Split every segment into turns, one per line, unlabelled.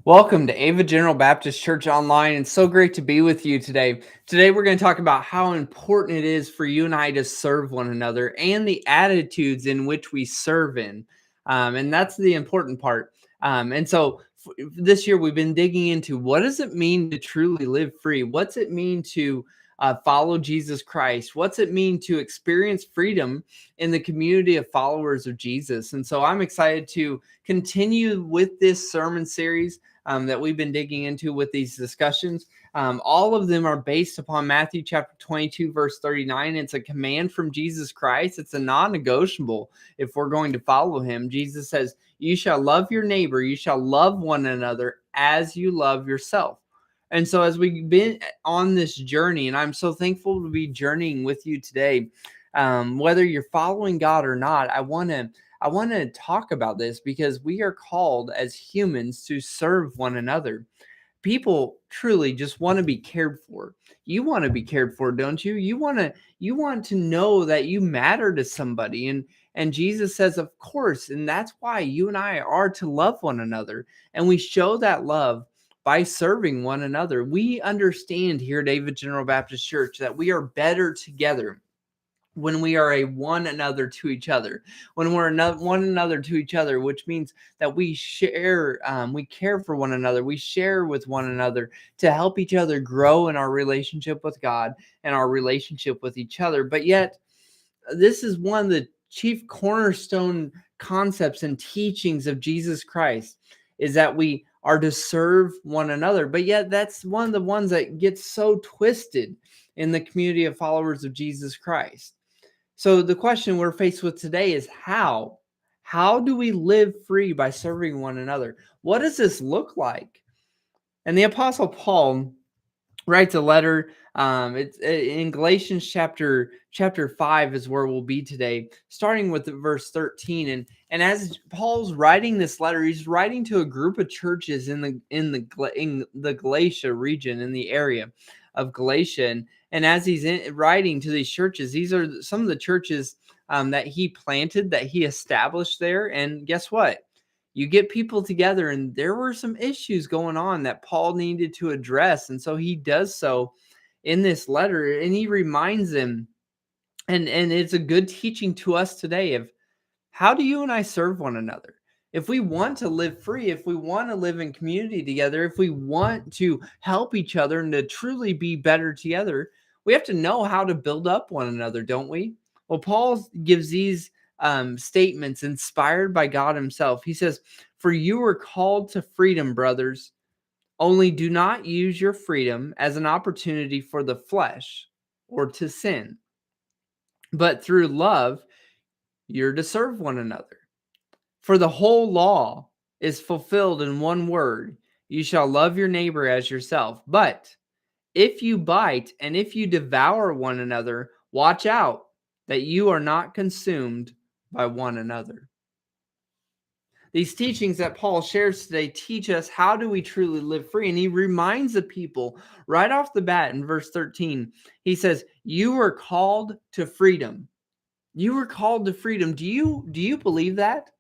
Welcome to Ava General Baptist Church Online. It's so great to be with you today. Today, we're going to talk about how important it is for you and I to serve one another and the attitudes in which we serve in. And that's the important part. This year, we've been digging into what does it mean to truly live free? What's it mean to follow Jesus Christ? What's it mean to experience freedom in the community of followers of Jesus? And so I'm excited to continue with this sermon series that we've been digging into with these discussions. All of them are based upon Matthew chapter 22, verse 39. It's a command from Jesus Christ. It's a non-negotiable if we're going to follow him. Jesus says, you shall love your neighbor. You shall love one another as you love yourself. And so as we've been on this journey, and I'm so thankful to be journeying with you today, whether you're following God or not, I want to talk about this because we are called as humans to serve one another. People truly just want to be cared for. You want to be cared for, don't you? You want to know that you matter to somebody, and Jesus says, of course, and that's why you and I are to love one another, and we show that love by serving one another. We understand here at David General Baptist Church that we are better together when we are a one another to each other, when we're one another to each other, which means that we share, we care for one another, we share with one another to help each other grow in our relationship with God and our relationship with each other. But yet, this is one of the chief cornerstone concepts and teachings of Jesus Christ, is that we are to serve one another. But yet, that's one of the ones that gets so twisted in the community of followers of Jesus Christ. So the question we're faced with today is how? How do we live free by serving one another? What does this look like? And the Apostle Paul writes a letter. It's in Galatians chapter 5 is where we'll be today, starting with verse 13. And as Paul's writing this letter, he's writing to a group of churches in the Galatia region, in the area of Galatia. And as he's writing to these churches, these are some of the churches that he planted, that he established there. And guess what? You get people together, and there were some issues going on that Paul needed to address. And so he does so in this letter, and he reminds them, and it's a good teaching to us today of how do you and I serve one another? If we want to live free, if we want to live in community together, if we want to help each other and to truly be better together, we have to know how to build up one another, don't we? Well, Paul gives these statements inspired by God himself. He says, for you are called to freedom, brothers. Only do not use your freedom as an opportunity for the flesh or to sin, but through love, you're to serve one another. For the whole law is fulfilled in one word: you shall love your neighbor as yourself. But if you bite and if you devour one another, watch out that you are not consumed by one another. These teachings that Paul shares today teach us how do we truly live free. And he reminds the people right off the bat in verse 13. He says, you were called to freedom. You were called to freedom. Do you believe that?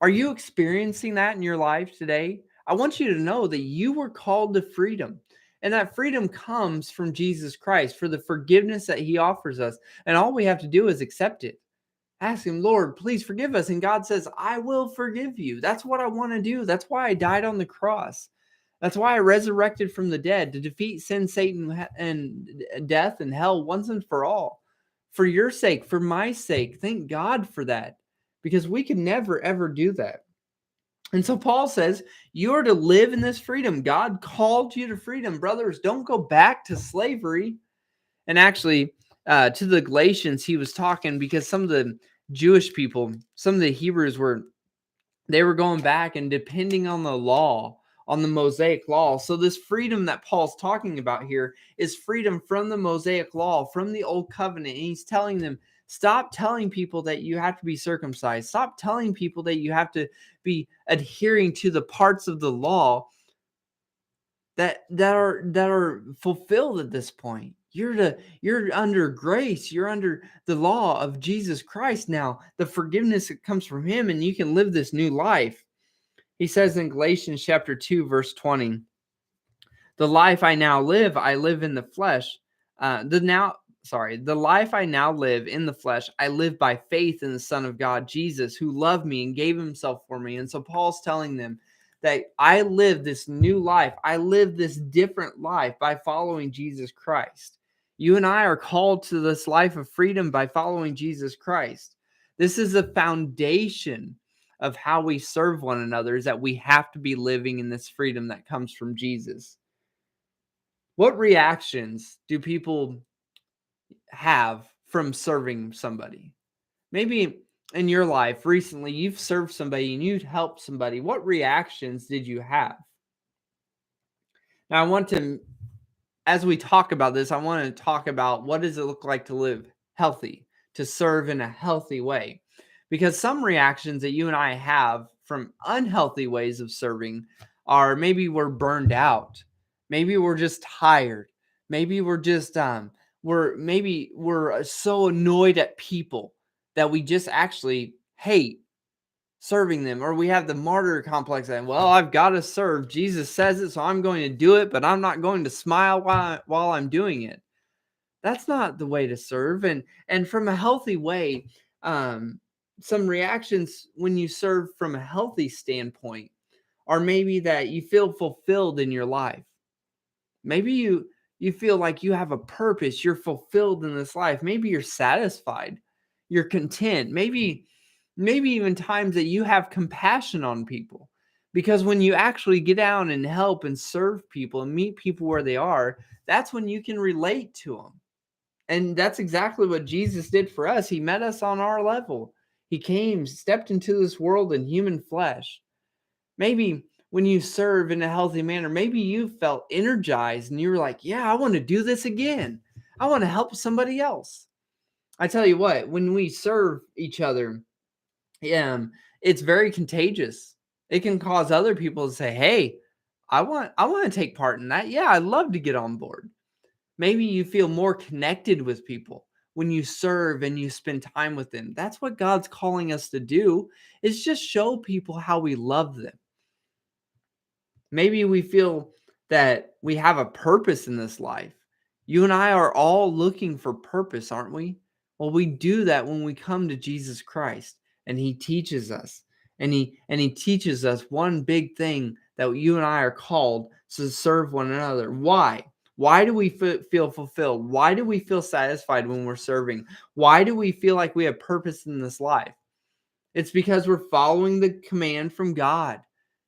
Are you experiencing that in your life today? I want you to know that you were called to freedom. And that freedom comes from Jesus Christ for the forgiveness that he offers us. And all we have to do is accept it. Ask him, Lord, please forgive us. And God says, I will forgive you. That's what I want to do. That's why I died on the cross. That's why I resurrected from the dead, to defeat sin, Satan, and death and hell once and for all. For your sake, for my sake, thank God for that, because we could never, ever do that. And so Paul says, you are to live in this freedom. God called you to freedom. Brothers, don't go back to slavery. And actually, to the Galatians, he was talking because some of the Jewish people, some of the Hebrews they were going back and depending on the law, on the Mosaic law. So this freedom that Paul's talking about here is freedom from the Mosaic law, from the old covenant. And he's telling them, stop telling people that you have to be circumcised. Stop telling people that you have to be adhering to the parts of the law that are fulfilled at this point. You're under grace. You're under the law of Jesus Christ now. The forgiveness that comes from him, and you can live this new life. He says in Galatians chapter 2, verse 20, the life I live in the flesh. The life I now live in the flesh, I live by faith in the Son of God, Jesus, who loved me and gave himself for me. And so Paul's telling them that I live this new life. I live this different life by following Jesus Christ. You and I are called to this life of freedom by following Jesus Christ. This is the foundation of how we serve one another, is that we have to be living in this freedom that comes from Jesus. What reactions do people have from serving somebody? Maybe in your life recently, you've served somebody and you'd helped somebody. What reactions did you have? Now, as we talk about this, I want to talk about what does it look like to live healthy, to serve in a healthy way. Because some reactions that you and I have from unhealthy ways of serving are maybe we're burned out. Maybe we're just tired. Maybe we're just we're so annoyed at people that we just actually hate serving them, or we have the martyr complex and, well, I've got to serve. Jesus says it, so I'm going to do it, but I'm not going to smile while I'm doing it. That's not the way to serve. And from a healthy way, some reactions when you serve from a healthy standpoint are maybe that you feel fulfilled in your life. Maybe you feel like you have a purpose, you're fulfilled in this life. Maybe you're satisfied, you're content. Maybe even times that you have compassion on people. Because when you actually get out and help and serve people and meet people where they are, that's when you can relate to them. And that's exactly what Jesus did for us. He met us on our level. He came, stepped into this world in human flesh. Maybe when you serve in a healthy manner, maybe you felt energized and you were like, yeah, I want to do this again. I want to help somebody else. I tell you what, when we serve each other, it's very contagious. It can cause other people to say, hey, I want to take part in that. Yeah, I'd love to get on board. Maybe you feel more connected with people when you serve and you spend time with them. That's what God's calling us to do, is just show people how we love them. Maybe we feel that we have a purpose in this life. You and I are all looking for purpose, aren't we? Well, we do that when we come to Jesus Christ and he teaches us. And he teaches us one big thing, that you and I are called to serve one another. Why? Why do we feel fulfilled? Why do we feel satisfied when we're serving? Why do we feel like we have purpose in this life? It's because we're following the command from God.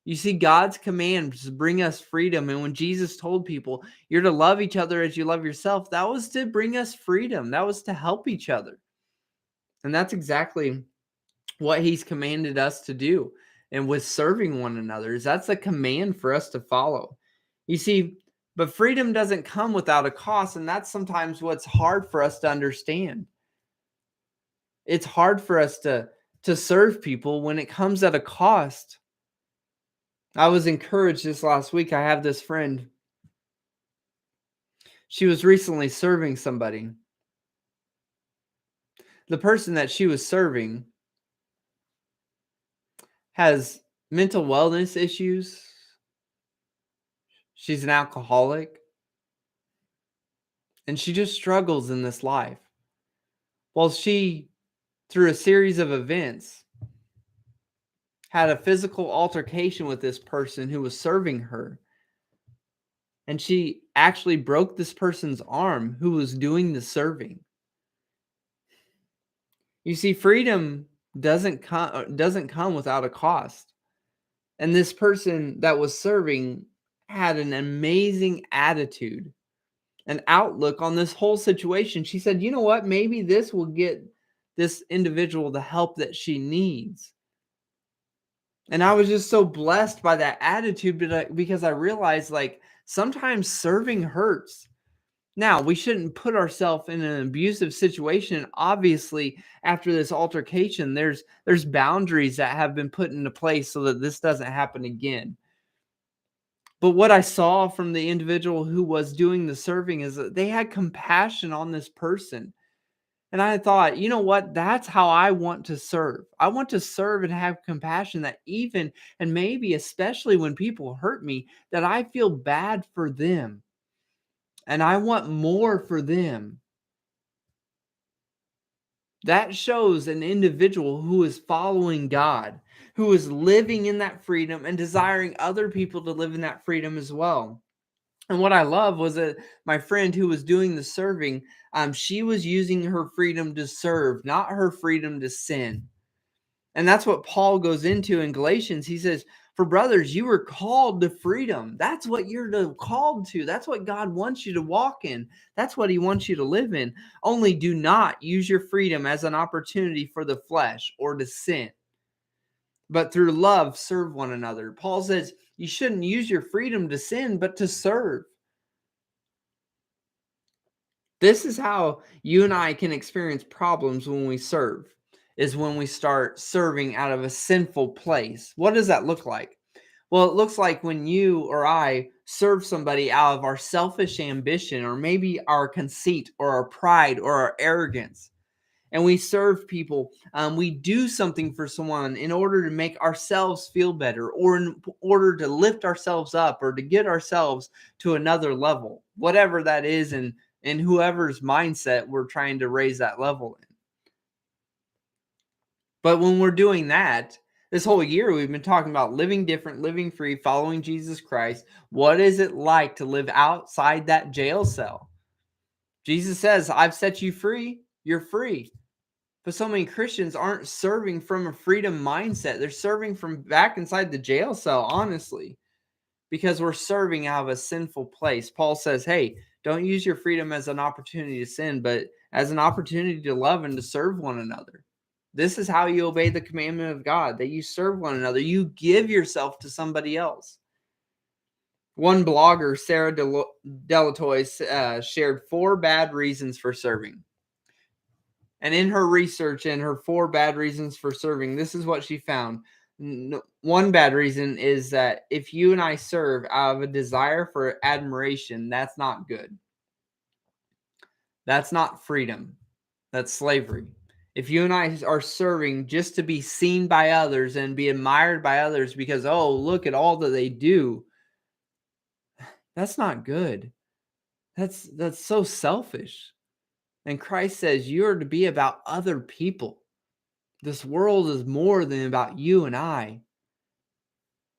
You see, God's commands bring us freedom. And when Jesus told people, you're to love each other as you love yourself, that was to bring us freedom. That was to help each other. And that's exactly what he's commanded us to do. And with serving one another, is that's a command for us to follow. You see, but freedom doesn't come without a cost. And that's sometimes what's hard for us to understand. It's hard for us to serve people when it comes at a cost. I was encouraged this last week. I have this friend. She was recently serving somebody. The person that she was serving has mental wellness issues. She's an alcoholic. And she just struggles in this life. Well, she, through a series of events, had a physical altercation with this person who was serving her. And she actually broke this person's arm who was doing the serving. You see, freedom doesn't come without a cost. And this person that was serving had an amazing attitude, an outlook on this whole situation. She said, you know what? Maybe this will get this individual the help that she needs. And I was just so blessed by that attitude, because I realized, like, sometimes serving hurts. Now, we shouldn't put ourselves in an abusive situation. Obviously, after this altercation, there's boundaries that have been put into place so that this doesn't happen again. But what I saw from the individual who was doing the serving is that they had compassion on this person. And I thought, you know what? That's how I want to serve. I want to serve and have compassion that even and maybe especially when people hurt me, that I feel bad for them and I want more for them. That shows an individual who is following God, who is living in that freedom and desiring other people to live in that freedom as well. And what I love was that my friend who was doing the serving, she was using her freedom to serve, not her freedom to sin. And that's what Paul goes into in Galatians. He says, for brothers, you were called to freedom. That's what you're called to. That's what God wants you to walk in. That's what he wants you to live in. Only do not use your freedom as an opportunity for the flesh or to sin, but through love, serve one another. Paul says you shouldn't use your freedom to sin, but to serve. This is how you and I can experience problems when we serve, is when we start serving out of a sinful place. What does that look like? Well, it looks like when you or I serve somebody out of our selfish ambition, or maybe our conceit, or our pride, or our arrogance. And we serve people. We do something for someone in order to make ourselves feel better, or in order to lift ourselves up, or to get ourselves to another level, whatever that is, and in whoever's mindset we're trying to raise that level in. But when we're doing that, this whole year we've been talking about living different, living free, following Jesus Christ. What is it like to live outside that jail cell? Jesus says, I've set you free. You're free. But so many Christians aren't serving from a freedom mindset. They're serving from back inside the jail cell, honestly, because we're serving out of a sinful place. Paul says, hey, don't use your freedom as an opportunity to sin, but as an opportunity to love and to serve one another. This is how you obey the commandment of God, that you serve one another. You give yourself to somebody else. One blogger, Sarah Delatoy, shared 4 bad reasons for serving. And in her research and her 4 bad reasons for serving, this is what she found. One bad reason is that if you and I serve out of a desire for admiration, that's not good. That's not freedom. That's slavery. If you and I are serving just to be seen by others and be admired by others because, oh, look at all that they do, that's not good. That's so selfish. And Christ says you're to be about other people. This world is more than about you and I.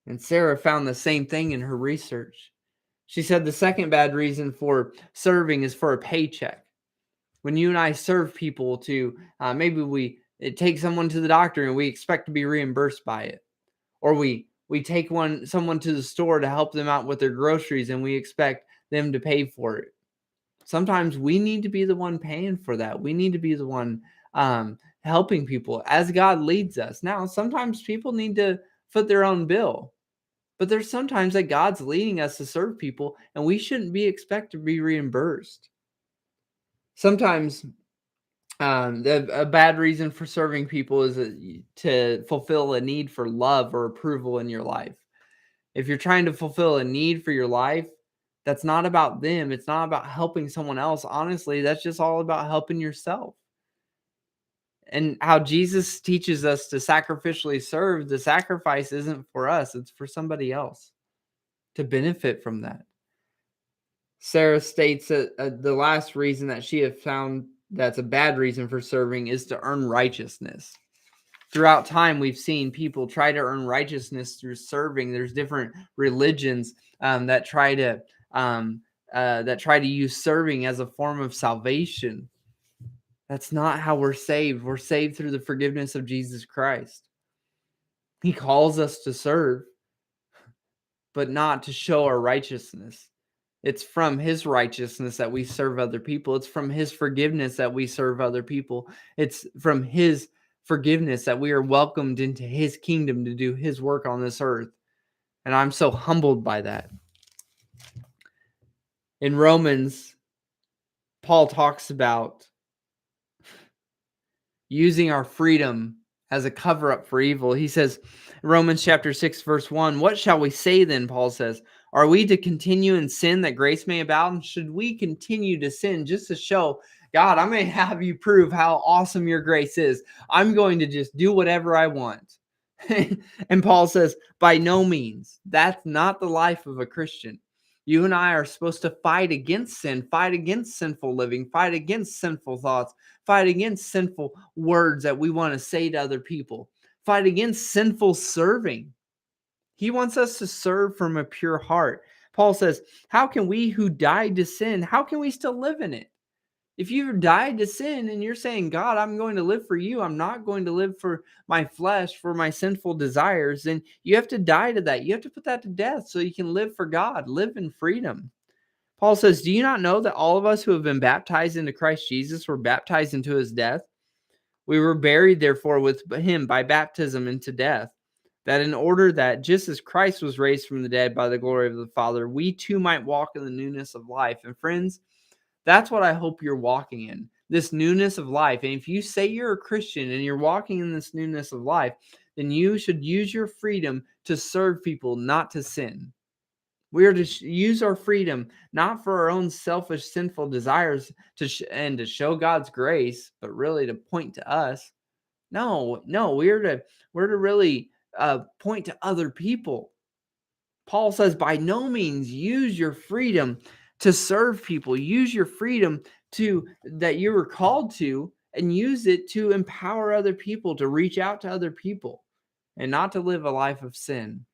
And Sarah found the same thing in her research. She said the second bad reason for serving is for a paycheck. When you and I serve people to, maybe we take someone to the doctor and we expect to be reimbursed by it. Or we take someone to the store to help them out with their groceries and we expect them to pay for it. Sometimes we need to be the one paying for that. We need to be the one helping people as God leads us. Now, sometimes people need to foot their own bill, but there's sometimes that God's leading us to serve people and we shouldn't be expected to be reimbursed. Sometimes a bad reason for serving people is to fulfill a need for love or approval in your life. If you're trying to fulfill a need for your life, that's not about them. It's not about helping someone else. Honestly, that's just all about helping yourself. And how Jesus teaches us to sacrificially serve, the sacrifice isn't for us, it's for somebody else to benefit from that. Sarah states that the last reason that she has found that's a bad reason for serving is to earn righteousness. Throughout time, we've seen people try to earn righteousness through serving. There's different religions that try to use serving as a form of salvation. That's not how we're saved. We're saved through the forgiveness of Jesus Christ. He calls us to serve, but not to show our righteousness. It's from his righteousness that we serve other people. It's from his forgiveness that we serve other people. It's from his forgiveness that we are welcomed into his kingdom to do his work on this earth. And I'm so humbled by that. In Romans, Paul talks about using our freedom as a cover-up for evil. He says, Romans chapter 6, verse 1, what shall we say then, Paul says? Are we to continue in sin that grace may abound? Should we continue to sin just to show God, I'm going to have you prove how awesome your grace is. I'm going to just do whatever I want. And Paul says, by no means. That's not the life of a Christian. You and I are supposed to fight against sin, fight against sinful living, fight against sinful thoughts, fight against sinful words that we want to say to other people, fight against sinful serving. He wants us to serve from a pure heart. Paul says, how can we who died to sin, how can we still live in it? If you've died to sin and you're saying, God, I'm going to live for you, I'm not going to live for my flesh, for my sinful desires, then you have to die to that. You have to put that to death so you can live for God, live in freedom. Paul says, do you not know that all of us who have been baptized into Christ Jesus were baptized into his death? We were buried, therefore, with him by baptism into death, that in order that just as Christ was raised from the dead by the glory of the Father, we too might walk in the newness of life. And friends, that's what I hope you're walking in, this newness of life. And if you say you're a Christian and you're walking in this newness of life, then you should use your freedom to serve people, not to sin. We are to use our freedom not for our own selfish, sinful desires and to show God's grace, but really to point to us. No, we're to really point to other people. Paul says, by no means use your freedom to serve people. Use your freedom that you were called to, and use it to empower other people, to reach out to other people, and not to live a life of sin.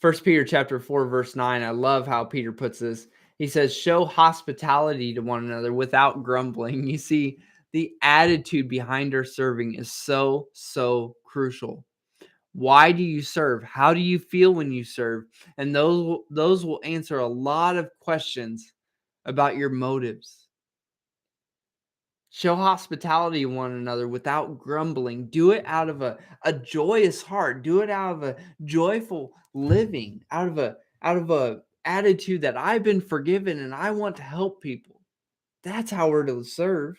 1 Peter chapter 4, verse 9, I love how Peter puts this. He says, show hospitality to one another without grumbling. You see, the attitude behind our serving is so, so crucial. Why do you serve? How do you feel when you serve? And those will answer a lot of questions about your motives. Show hospitality to one another without grumbling. Do it out of a joyous heart. Do it out of a joyful living, out of a attitude that I've been forgiven and I want to help people. That's how we're to serve.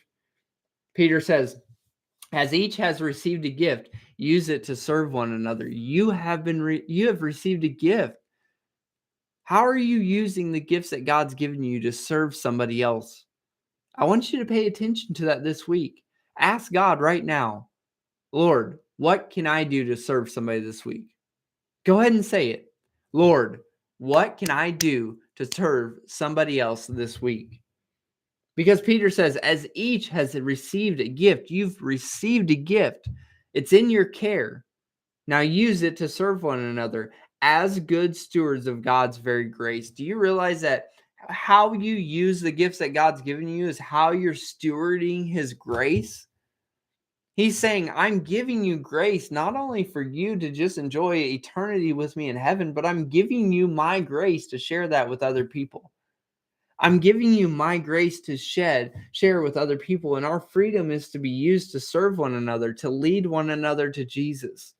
Peter says, as each has received a gift, use it to serve one another. You have received a gift. How are you using the gifts that God's given you to serve somebody else? I want you to pay attention to that this week. Ask God right now, Lord, what can I do to serve somebody this week? Go ahead and say it. Lord, what can I do to serve somebody else this week? Because Peter says, as each has received a gift, you've received a gift. It's in your care. Now use it to serve one another as good stewards of God's very grace. Do you realize that how you use the gifts that God's given you is how you're stewarding his grace? He's saying, I'm giving you grace not only for you to just enjoy eternity with me in heaven, but I'm giving you my grace to share that with other people. I'm giving you my grace to share with other people, and our freedom is to be used to serve one another, to lead one another to Jesus.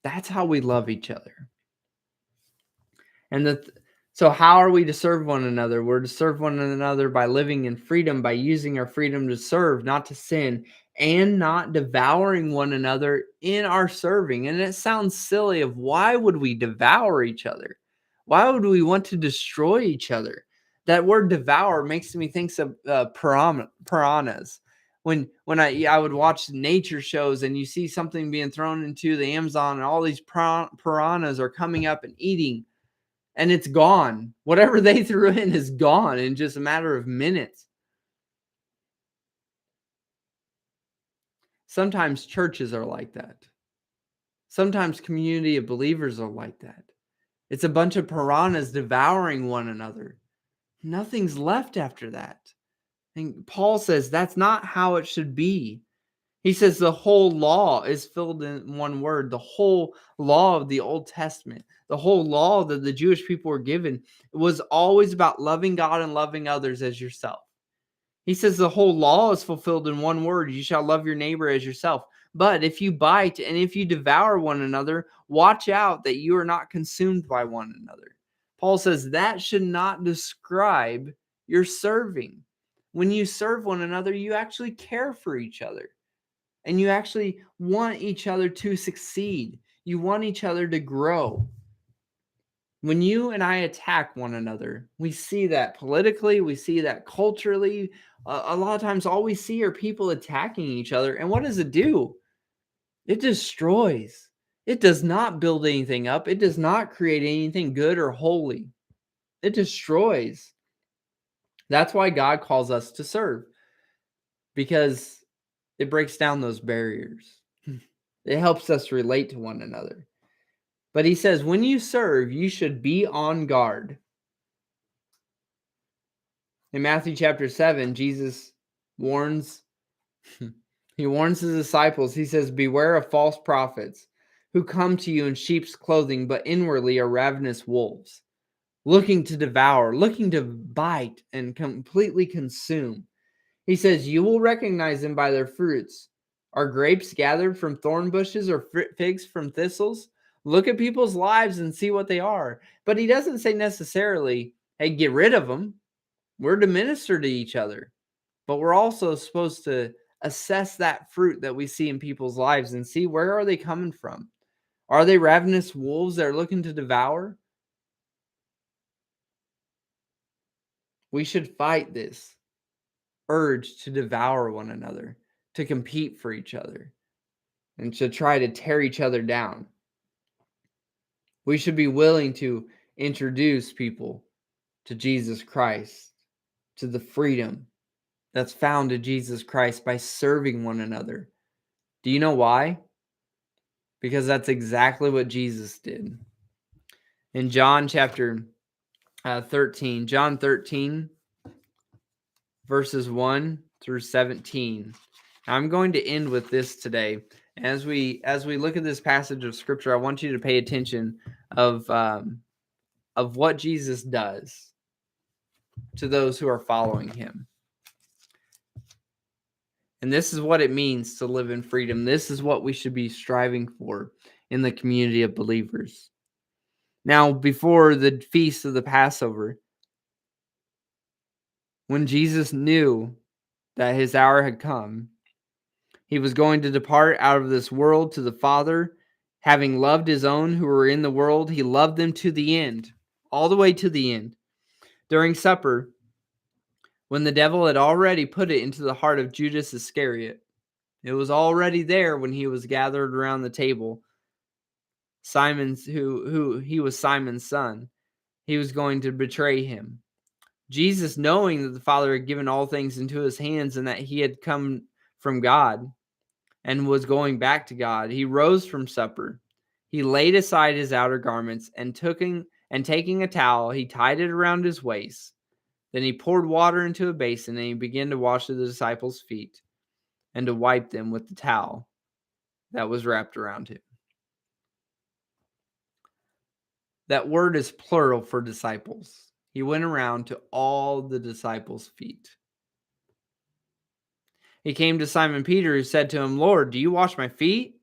That's how we love each other. And so how are we to serve one another? We're to serve one another by living in freedom, by using our freedom to serve, not to sin, and not devouring one another in our serving. And it sounds silly of why would we devour each other? Why would we want to destroy each other? That word devour makes me think of piranhas. When I would watch nature shows and you see something being thrown into the Amazon and all these piranhas are coming up and eating, and it's gone. Whatever they threw in is gone in just a matter of minutes. Sometimes churches are like that. Sometimes community of believers are like that. It's a bunch of piranhas devouring one another. Nothing's left after that. And Paul says that's not how it should be. He says the whole law is filled in one word. The whole law of the Old Testament, the whole law that the Jewish people were given, was always about loving God and loving others as yourself. He says the whole law is fulfilled in one word. You shall love your neighbor as yourself. But if you bite and if you devour one another, watch out that you are not consumed by one another. Paul says that should not describe your serving. When you serve one another, you actually care for each other. And you actually want each other to succeed. You want each other to grow. When you and I attack one another, we see that politically, we see that culturally. A lot of times, all we see are people attacking each other. And what does it do? It destroys. It does not build anything up. It does not create anything good or holy. It destroys. That's why God calls us to serve, because it breaks down those barriers. It helps us relate to one another. But he says, when you serve, you should be on guard. In Matthew chapter 7, Jesus warns, he warns his disciples. He says, beware of false prophets who come to you in sheep's clothing, but inwardly are ravenous wolves, looking to devour, looking to bite and completely consume. He says, you will recognize them by their fruits. Are grapes gathered from thorn bushes or figs from thistles? Look at people's lives and see what they are. But he doesn't say necessarily, hey, get rid of them. We're to minister to each other. But we're also supposed to assess that fruit that we see in people's lives and see, where are they coming from? Are they ravenous wolves that are looking to devour? We should fight this urge to devour one another, to compete for each other, and to try to tear each other down. We should be willing to introduce people to Jesus Christ, to the freedom that's found in Jesus Christ by serving one another. Do you know why? Because that's exactly what Jesus did. In John chapter 13, John 13, verses 1 through 17. I'm going to end with this today. As we look at this passage of scripture, I want you to pay attention of what Jesus does to those who are following him. And this is what it means to live in freedom. This is what we should be striving for in the community of believers. Now, before the feast of the Passover, when Jesus knew that his hour had come, he was going to depart out of this world to the Father. Having loved his own who were in the world, he loved them to the end, all the way to the end. During supper, when the devil had already put it into the heart of Judas Iscariot, it was already there when he was gathered around the table. Simon's who he was Simon's son. He was going to betray him. Jesus, knowing that the Father had given all things into his hands and that he had come from God and was going back to God, he rose from supper. He laid aside his outer garments and taking a towel, he tied it around his waist. Then he poured water into a basin and he began to wash the disciples' feet and to wipe them with the towel that was wrapped around him. That word is plural for disciples. He went around to all the disciples' feet. He came to Simon Peter, who said to him, Lord, do you wash my feet?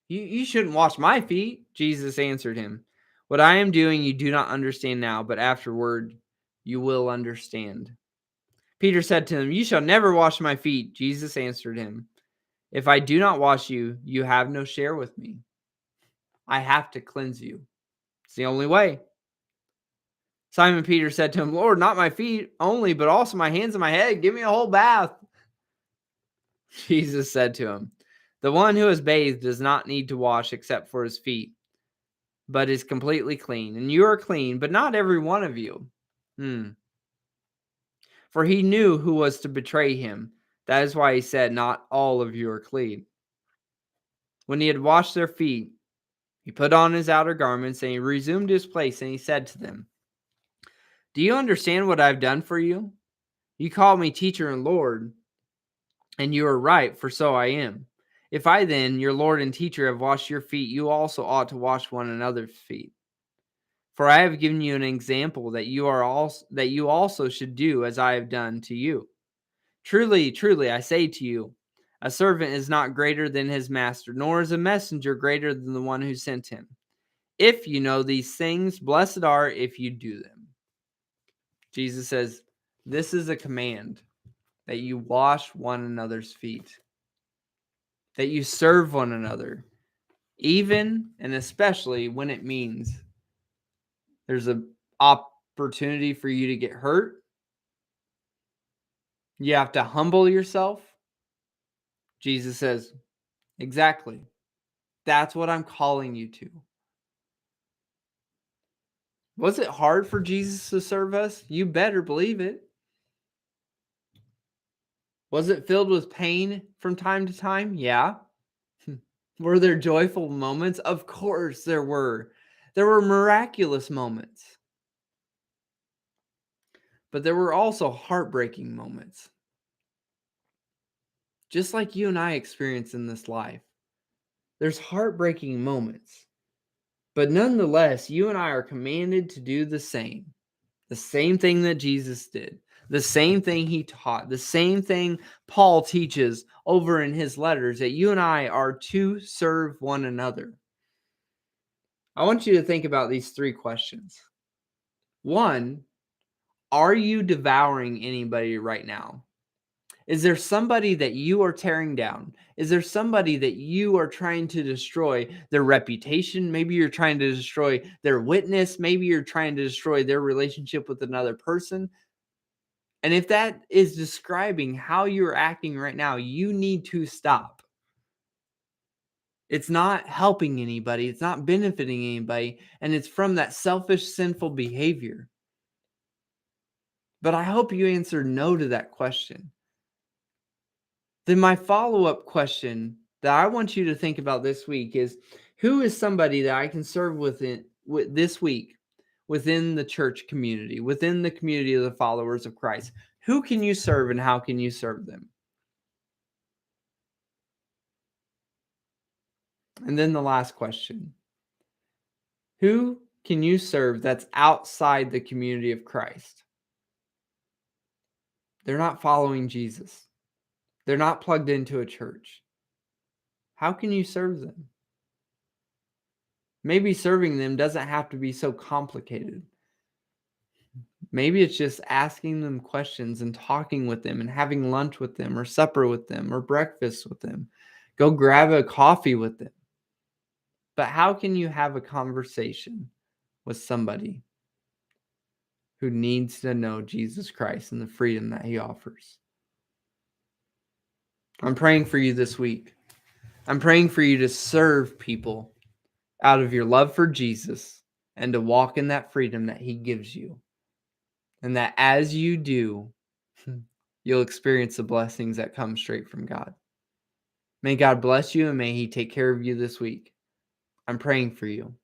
You shouldn't wash my feet. Jesus answered him, what I am doing you do not understand now, but afterward you will understand. Peter said to him, you shall never wash my feet. Jesus answered him, if I do not wash you, you have no share with me. I have to cleanse you. It's the only way. Simon Peter said to him, Lord, not my feet only, but also my hands and my head. Give me a whole bath. Jesus said to him, the one who is bathed does not need to wash except for his feet, but is completely clean. And you are clean, but not every one of you. For he knew who was to betray him. That is why he said, not all of you are clean. When he had washed their feet, he put on his outer garments and he resumed his place, and he said to them, do you understand what I've done for you? You call me teacher and Lord, and you are right, for so I am. If I then, your Lord and teacher, have washed your feet, you also ought to wash one another's feet. For I have given you an example that you also should do as I have done to you. Truly, truly, I say to you, a servant is not greater than his master, nor is a messenger greater than the one who sent him. If you know these things, blessed are if you do them. Jesus says, this is a command, that you wash one another's feet, that you serve one another, even and especially when it means There's an opportunity for you to get hurt. You have to humble yourself. Jesus says, exactly. That's what I'm calling you to. Was it hard for Jesus to serve us? You better believe it. Was it filled with pain from time to time? Yeah. Were there joyful moments? Of course there were. There were miraculous moments. But there were also heartbreaking moments. Just like you and I experience in this life. There's heartbreaking moments. But nonetheless, you and I are commanded to do the same. The same thing that Jesus did. The same thing he taught. The same thing Paul teaches over in his letters, that you and I are to serve one another. I want you to think about these 3 questions. 1, are you devouring anybody right now? Is there somebody that you are tearing down? Is there somebody that you are trying to destroy their reputation? Maybe you're trying to destroy their witness. Maybe you're trying to destroy their relationship with another person. And if that is describing how you're acting right now, you need to stop. It's not helping anybody. It's not benefiting anybody. And it's from that selfish, sinful behavior. But I hope you answer no to that question. Then my follow-up question that I want you to think about this week is, who is somebody that I can serve this week within the church community, within the community of the followers of Christ? Who can you serve and how can you serve them? And then the last question, who can you serve that's outside the community of Christ? They're not following Jesus. They're not plugged into a church. How can you serve them? Maybe serving them doesn't have to be so complicated. Maybe it's just asking them questions and talking with them and having lunch with them or supper with them or breakfast with them. Go grab a coffee with them. But how can you have a conversation with somebody who needs to know Jesus Christ and the freedom that he offers? I'm praying for you this week. I'm praying for you to serve people out of your love for Jesus and to walk in that freedom that he gives you. And that as you do, you'll experience the blessings that come straight from God. May God bless you and may he take care of you this week. I'm praying for you.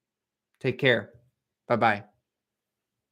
Take care. Bye-bye.